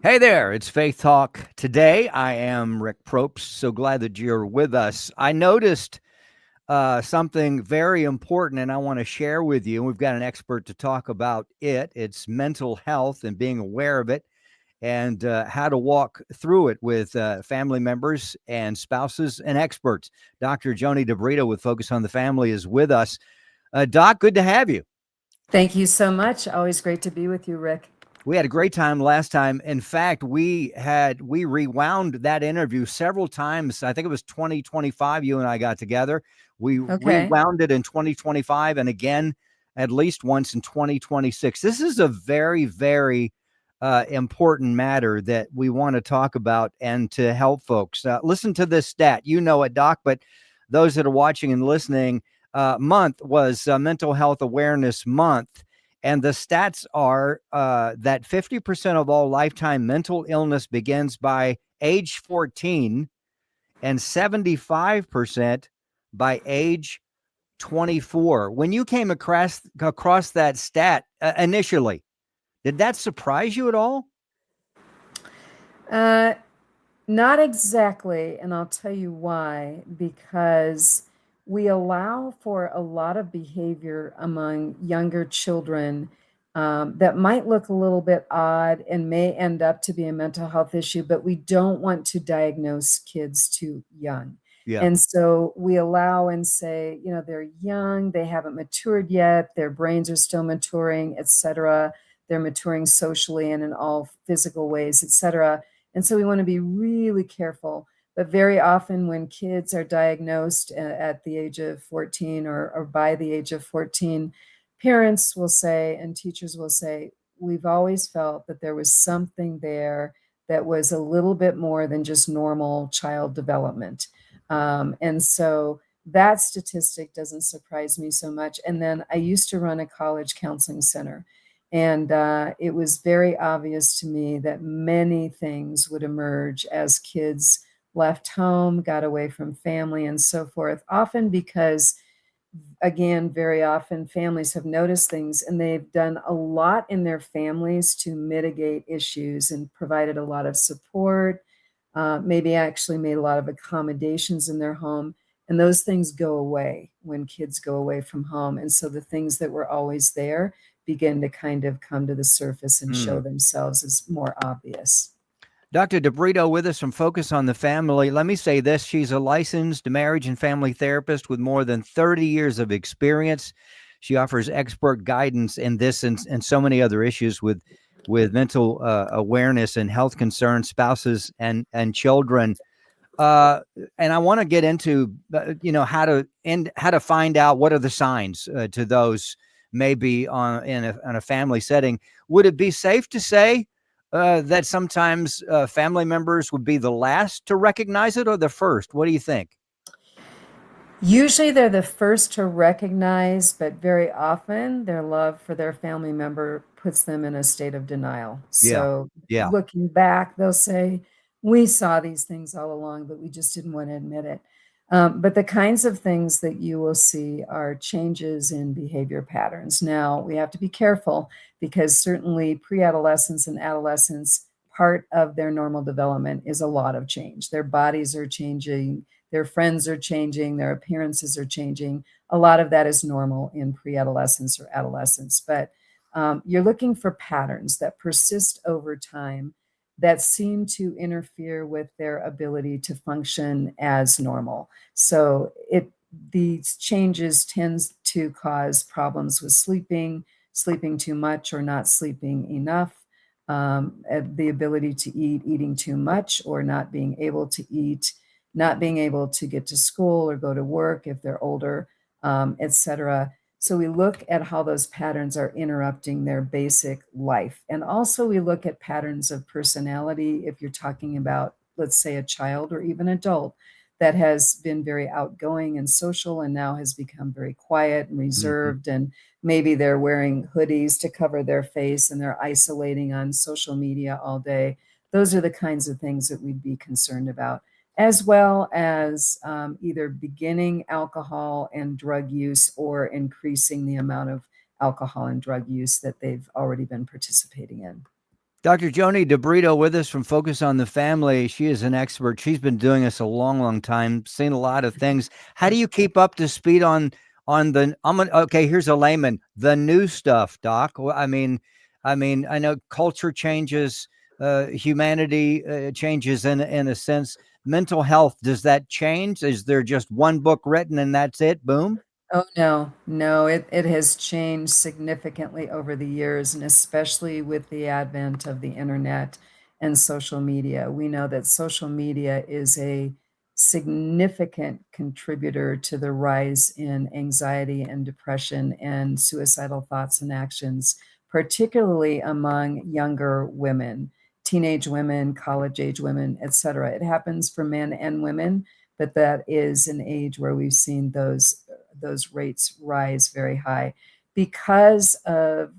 Hey there, it's Faith Talk. Today I am Rick Propst. So glad that you're with us. I noticed something very important and I want to share with you. We've got an expert to talk about it. It's mental health and being aware of it and how to walk through it with family members and spouses and experts. Dr. Joannie DeBrito with Focus on the Family is with us. Doc, good to have you. Thank you so much. Always great to be with you, Rick. We had a great time last time. In fact, we rewound that interview several times. I think it was 2025 you and I got together. We Okay. rewound it in 2025 and again at least once in 2026. This is a very important matter that we want to talk about and to help folks. Listen to this stat. You know it, Doc, but those that are watching and listening, month was Mental Health Awareness Month. And the stats are that 50% of all lifetime mental illness begins by age 14 and 75% by age 24. When you came across that stat initially, did that surprise you at all? Uh, Not exactly, and I'll tell you why. Because we allow for a lot of behavior among younger children that might look a little bit odd and may end up to be a mental health issue, but we don't want to diagnose kids too young. Yeah. And so we allow and say, they're young, they haven't matured yet, their brains are still maturing, etc. They're maturing socially and in all physical ways, etc. And so we want to be really careful. But very often, when kids are diagnosed at the age of 14 or by the age of 14, parents will say and teachers will say, we've always felt that there was something there that was a little bit more than just normal child development. And so that statistic doesn't surprise me so much. And then I used to run a college counseling center. And it was very obvious to me that many things would emerge as kids left home, got away from family, and so forth. Often because, again, very often families have noticed things and they've done a lot in their families to mitigate issues and provided a lot of support, maybe actually made a lot of accommodations in their home. And those things go away when kids go away from home. And so the things that were always there begin to kind of come to the surface and show Mm. themselves as more obvious. Dr. DeBrito with us from Focus on the Family. Let me say this. She's a licensed marriage and family therapist with more than 30 years of experience. She offers expert guidance in this and so many other issues with mental awareness and health concerns, spouses and children. Uh, and I want to get into how to find out what are the signs to those maybe in a family setting. Would it be safe to say that sometimes family members would be the last to recognize it or the first? What do you think? Usually they're the first to recognize, but very often their love for their family member puts them in a state of denial. Yeah, So yeah. looking back, they'll say, we saw these things all along, but we just didn't want to admit it. But the kinds of things that you will see are changes in behavior patterns. Now, we have to be careful because certainly pre-adolescence and adolescence, part of their normal development is a lot of change. Their bodies are changing, their friends are changing, their appearances are changing. A lot of that is normal in pre-adolescence or adolescence, but you're looking for patterns that persist over time that seem to interfere with their ability to function as normal. So these changes tends to cause problems with sleeping, sleeping too much or not sleeping enough, the ability to eat, eating too much or not being able to eat, not being able to get to school or go to work if they're older, etc. So we look at how those patterns are interrupting their basic life. And also we look at patterns of personality. If you're talking about, let's say, a child or even adult that has been very outgoing and social and now has become very quiet and Mhm. reserved, and maybe they're wearing hoodies to cover their face and they're isolating on social media all day. Those are the kinds of things that we'd be concerned about, as well as either beginning alcohol and drug use or increasing the amount of alcohol and drug use that they've already been participating in. Dr. Joni DeBrito with us from Focus on the Family. She is an expert. She's been doing this a long, long time, seen a lot of things. How do you keep up to speed on the okay, here's a layman, the new stuff, Doc? Well, I mean, I know culture changes, humanity changes in a sense. Mental health, does that change? Is there just one book written and that's it? Boom? Oh, no, no, it has changed significantly over the years, and especially with the advent of the internet and social media. We know that social media is a significant contributor to the rise in anxiety and depression and suicidal thoughts and actions, particularly among younger women, teenage women, college age women, etc. It happens for men and women, but that is an age where we've seen those rates rise very high because of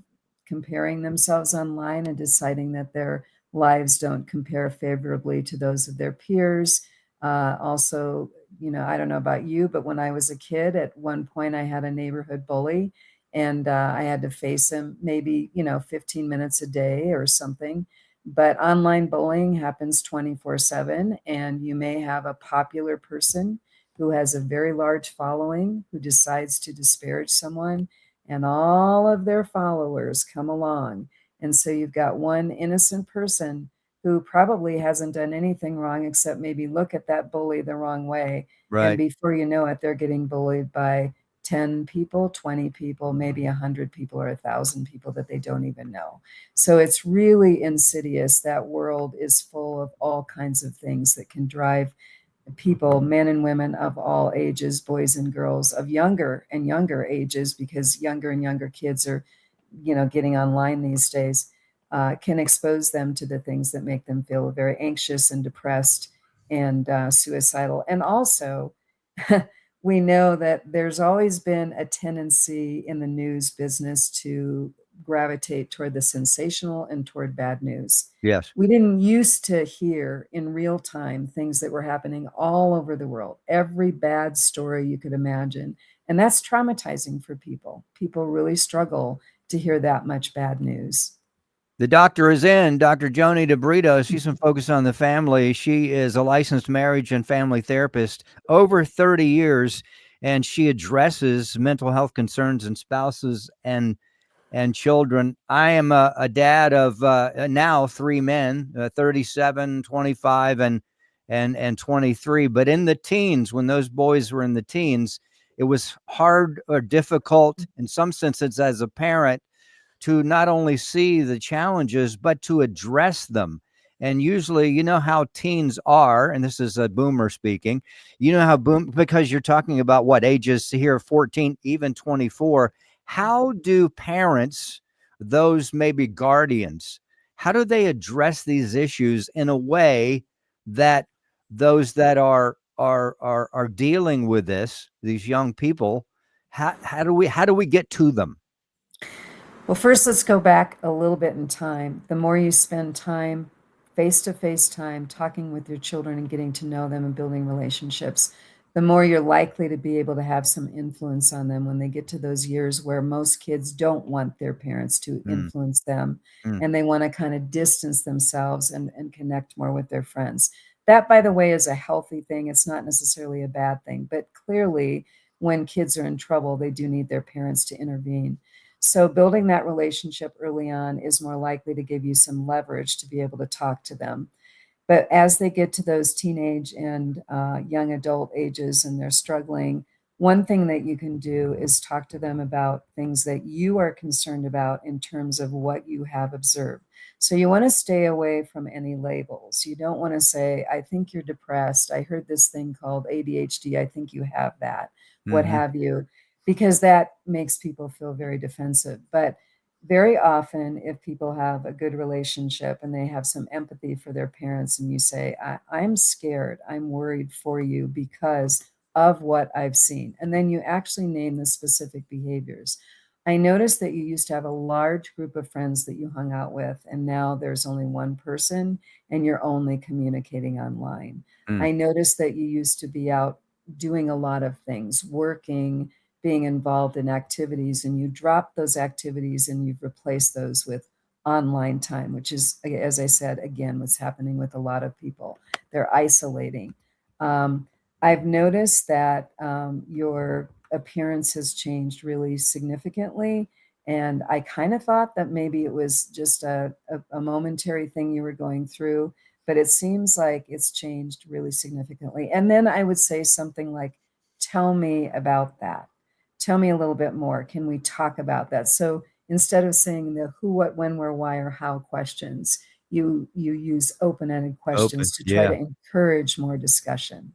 comparing themselves online and deciding that their lives don't compare favorably to those of their peers. Also, I don't know about you, but when I was a kid, at one point I had a neighborhood bully, and I had to face him maybe 15 minutes a day or something. But online bullying happens 24/7, and you may have a popular person who has a very large following who decides to disparage someone, and all of their followers come along. And so you've got one innocent person who probably hasn't done anything wrong except maybe look at that bully the wrong way. And Right. before you know it, they're getting bullied by 10 people, 20 people, maybe 100 people, or 1,000 people that they don't even know. So it's really insidious. That world is full of all kinds of things that can drive people, men and women of all ages, boys and girls of younger and younger ages, because younger and younger kids are, getting online these days, can expose them to the things that make them feel very anxious and depressed and suicidal. And also, we know that there's always been a tendency in the news business to gravitate toward the sensational and toward bad news. Yes. We didn't used to hear in real time things that were happening all over the world, every bad story you could imagine. And that's traumatizing for people. People really struggle to hear that much bad news. The doctor is in, Dr. Joni DeBrito. She's been focused on the family. She is a licensed marriage and family therapist over 30 years, and she addresses mental health concerns in spouses and children. I am a dad of now three men, 37, 25, and 23. But in the teens, when those boys were in the teens, it was hard or difficult in some senses as a parent to not only see the challenges, but to address them. And usually, you know how teens are, and this is a boomer speaking, because you're talking about what ages here, 14, even 24. How do parents, those maybe guardians, how do they address these issues in a way that those that are dealing with this, these young people, how do we get to them? Well, first, let's go back a little bit in time. The more you spend time, face to face time, talking with your children and getting to know them and building relationships, the more you're likely to be able to have some influence on them when they get to those years where most kids don't want their parents to Mm, influence them, mm. and they want to kind of distance themselves and connect more with their friends. That, by the way, is a healthy thing. It's not necessarily a bad thing, but clearly, when kids are in trouble, they do need their parents to intervene. So building that relationship early on is more likely to give you some leverage to be able to talk to them. But as they get to those teenage and young adult ages and they're struggling, one thing that you can do is talk to them about things that you are concerned about in terms of what you have observed. So you want to stay away from any labels. You don't want to say, I think you're depressed. I heard this thing called ADHD. I think you have that, what Mhm. have you, because that makes people feel very defensive. But very often, if people have a good relationship and they have some empathy for their parents, and you say, I'm scared, I'm worried for you because of what I've seen, and then you actually name the specific behaviors. I noticed that you used to have a large group of friends that you hung out with, and now there's only one person and you're only communicating online. Mm. I noticed that you used to be out doing a lot of things, working, being involved in activities, and you drop those activities and you've replaced those with online time, which is, as I said, again, what's happening with a lot of people. They're isolating. Um, I've noticed that your appearance has changed really significantly. And I kind of thought that maybe it was just a momentary thing you were going through, but it seems like it's changed really significantly. And then I would say something like, tell me about that. Tell me a little bit more. Can we talk about that? So instead of saying the who, what, when, where, why, or how questions, you use open-ended Open. questions to try to Yeah. encourage more discussion.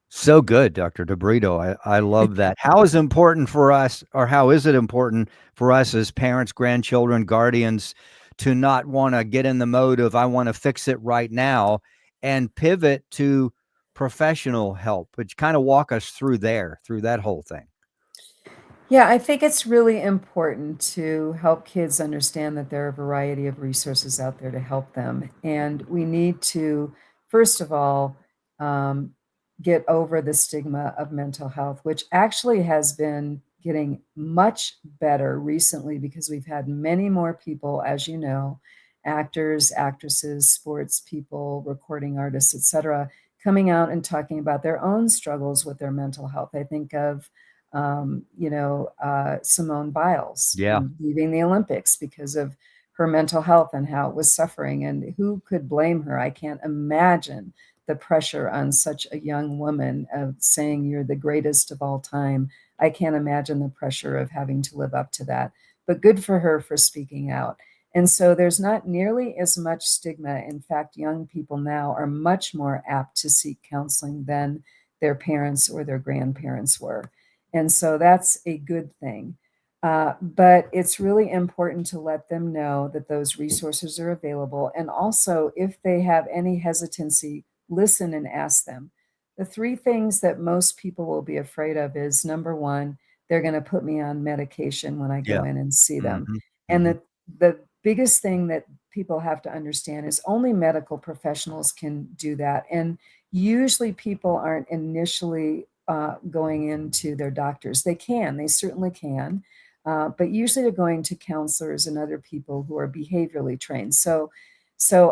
So good, Dr. DeBrito. I love that. How is important for us, or how is it important for us as parents, grandchildren, guardians, to not want to get in the mode of I want to fix it right now and pivot to professional help? But you kind of walk us through through that whole thing. Yeah, I think it's really important to help kids understand that there are a variety of resources out there to help them. And we need to, first of all, um, get over the stigma of mental health, which actually has been getting much better recently because we've had many more people, as you know, actors, actresses, sports people, recording artists, etc., coming out and talking about their own struggles with their mental health. I think of Simone Biles Yeah. leaving the Olympics because of her mental health and how it was suffering. And who could blame her? I can't imagine the pressure on such a young woman of saying you're the greatest of all time. I can't imagine the pressure of having to live up to that. But good for her for speaking out. And so there's not nearly as much stigma. In fact, young people now are much more apt to seek counseling than their parents or their grandparents were. And so that's a good thing. But it's really important to let them know that those resources are available. And also, if they have any hesitancy, listen and ask them. The three things that most people will be afraid of is number one, they're going to put me on medication when I go Yeah. in and see them. Hmm. And Hmm. the biggest thing that people have to understand is only medical professionals can do that. And usually people aren't initially going into their doctors. They certainly can, but usually they're going to counselors and other people who are behaviorally trained. So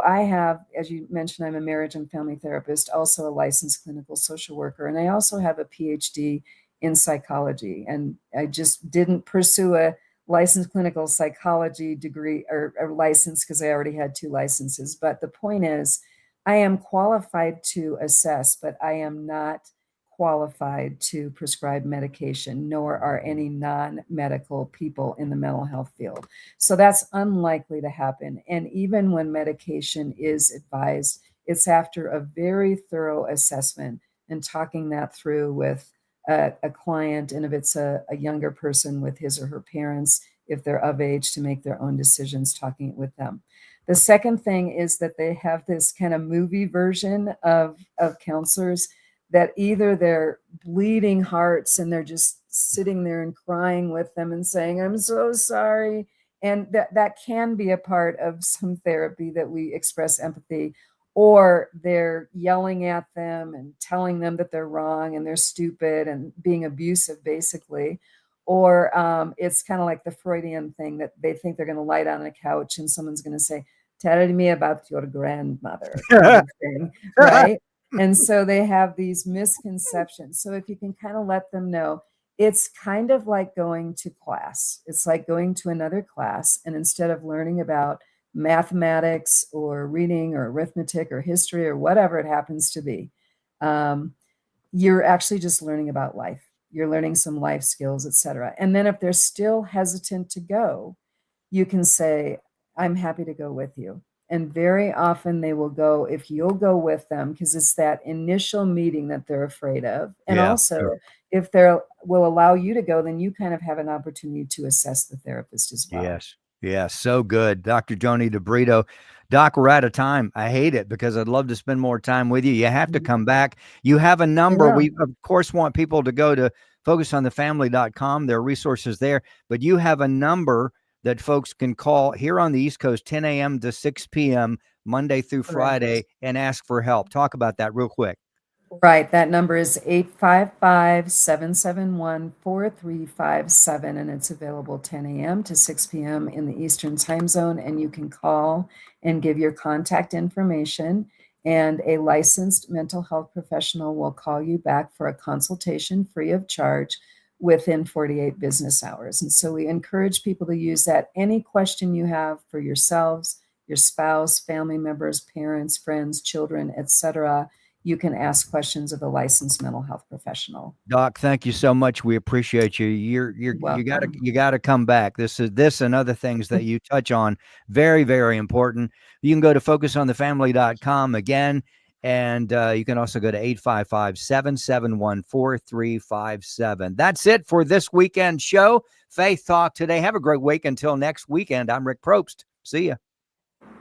I have, as you mentioned, I'm a marriage and family therapist, also a licensed clinical social worker, and I also have a PhD in psychology. And I just didn't pursue a licensed clinical psychology degree or license because I already had two licenses. But the point is, I am qualified to assess, but I am not qualified to prescribe medication, nor are any non-medical people in the mental health field. So that's unlikely to happen. And even when medication is advised, it's after a very thorough assessment and talking that through with a client, and if it's a younger person, with his or her parents, if they're of age, to make their own decisions, talking it with them. The second thing is that they have this kind of movie version of counselors that either they're bleeding hearts and they're just sitting there and crying with them and saying, I'm so sorry. And that can be a part of some therapy, that we express empathy, or they're yelling at them and telling them that they're wrong and they're stupid and being abusive, basically. Or it's kind of like the Freudian thing that they think they're going to lie down on a couch and someone's going to say, tell me about your grandmother, kind of thing, right? And so they have these misconceptions. So if you can kind of let them know, it's kind of like going to class. It's like going to another class. And instead of learning about mathematics or reading or arithmetic or history or whatever it happens to be, um, you're actually just learning about life. You're learning some life skills, etc. And then if they're still hesitant to go, you can say, I'm happy to go with you. And very often they will go if you'll go with them, because it's that initial meeting that they're afraid of. And Yeah. also, if they will allow you to go, then you kind of have an opportunity to assess the therapist as well. Yes. Yeah. So good. Dr. Joannie DeBrito. Doc, we're out of time. I hate it because I'd love to spend more time with you. You have to come back. You have a I number. will. We, of course, want people to go to focusonthefamily.com. There are resources there, but you have a number that folks can call here on the East Coast, 10 a.m. to 6 p.m., Monday through Correct. Friday, and ask for help. Talk about that real quick. Right. That number is 855-771-4357, and it's available 10 a.m. to 6 p.m. in the Eastern time zone. And you can call and give your contact information, and a licensed mental health professional will call you back for a consultation free of charge within 48 business hours. And so we encourage people to use that. Any question you have for yourselves, your spouse, family members, parents, friends, children, etc., you can ask questions of a licensed mental health professional. Doc, thank you so much. We appreciate you. Welcome. You gotta come back. This and other things that you touch on, very, very important. You can go to focusonthefamily.com again, and you can also go to 855-771-4357. That's it for this weekend show. Faith Talk today. Have a great week. Until next weekend, I'm Rick Probst. See ya.